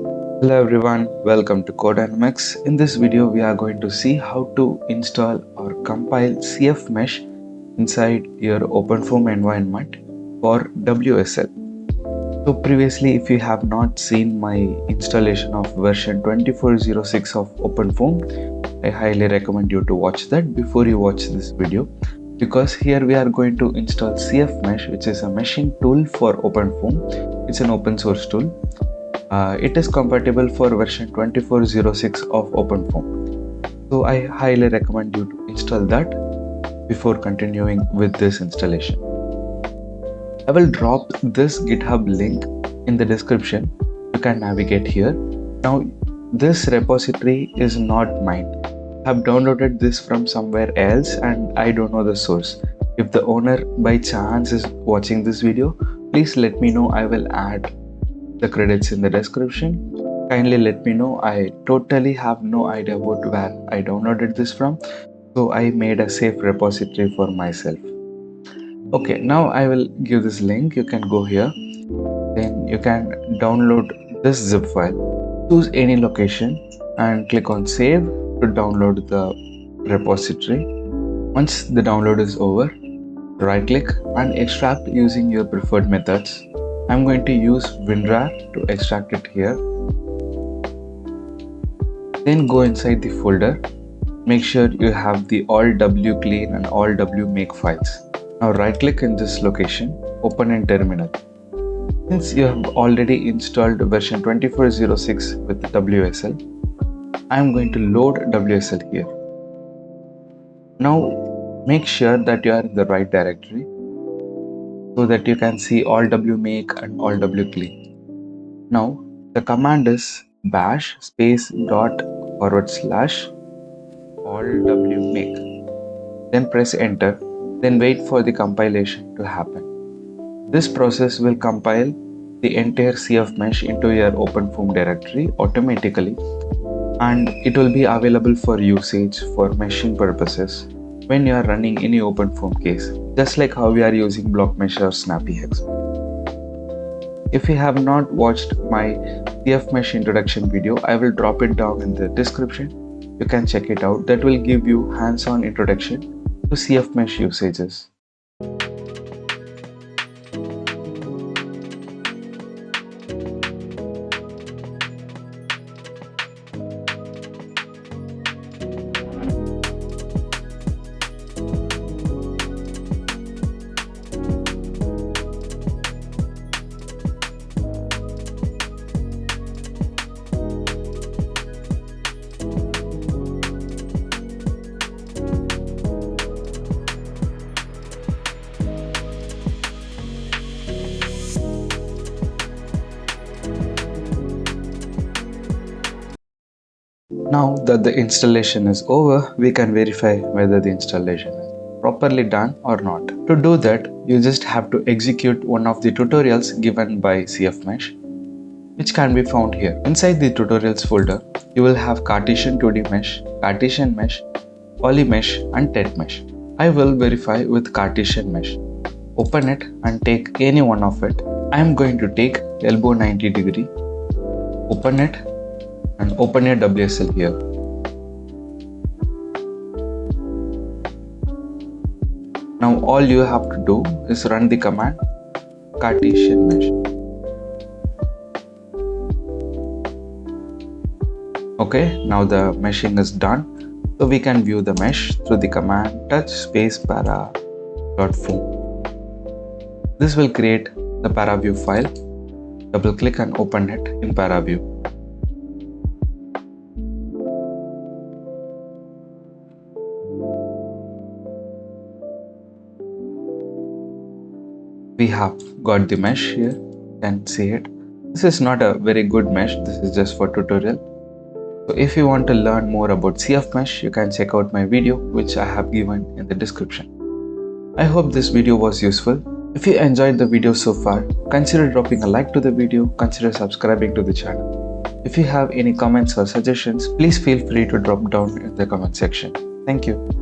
Hello everyone, welcome to Codynamics. In this video, we are going to see how to install or compile cfMesh inside your OpenFOAM environment for WSL. So previously, if you have not seen my installation of version 24.06 of OpenFOAM, I highly recommend you to watch that before you watch this video, because here we are going to install cfMesh, which is a meshing tool for OpenFOAM. It's an open source tool. It is compatible for version 24.06 of OpenFOAM. So I highly recommend you to install that before continuing with this installation. I will drop this GitHub link in the description. You can navigate here. Now this repository is not mine. I have downloaded this from somewhere else and I don't know the source. If the owner by chance is watching this video, please let me know. I will add the credits in the description. Kindly let me know. I totally have no idea about where I downloaded this from, so I made a safe repository for myself. Okay, now I will give this link. You can go here, then you can download this zip file. Choose any location and click on save to download the repository. Once the download is over, right click and extract using your preferred methods. I'm going to use WinRAR to extract it here. Then go inside the folder. Make sure you have the all wclean and all wmake files. Now right click in this location, open in terminal. Since you have already installed version 24.06 with WSL, I'm going to load WSL here. Now make sure that you are in the right directory, so that you can see all wmake and all wclean. Now the command is bash space dot forward slash all wmake. Then press enter. Then wait for the compilation to happen. This process will compile the entire cfMesh into your OpenFOAM directory automatically, and it will be available for usage for meshing purposes when you are running any OpenFOAM case, just like how we are using BlockMesh or SnappyHex. If you have not watched my cfMesh introduction video, I will drop it down in the description. You can check it out. That will give you hands-on introduction to cfMesh usages. Now that the installation is over, we can verify whether the installation is properly done or not. To do that, you just have to execute one of the tutorials given by cfMesh, which can be found here. Inside the tutorials folder, you will have Cartesian 2D mesh, Cartesian mesh, Polymesh and TETmesh. I will verify with Cartesian mesh. Open it and take any one of it. I am going to take elbow 90 degree. Open it and open your WSL here. Now all you have to do is run the command Cartesian mesh. Okay, now the meshing is done. So we can view the mesh through the command touch space para.foam. This will create the paraview file. Double click and open it in paraview. We have got the mesh here. You can see it. This is not a very good mesh. This is just for tutorial. So if you want to learn more about cfMesh, you can check out my video which I have given in the description. I hope this video was useful. If you enjoyed the video so far, consider dropping a like to the video, consider subscribing to the channel. If you have any comments or suggestions, please feel free to drop down in the comment section. Thank you.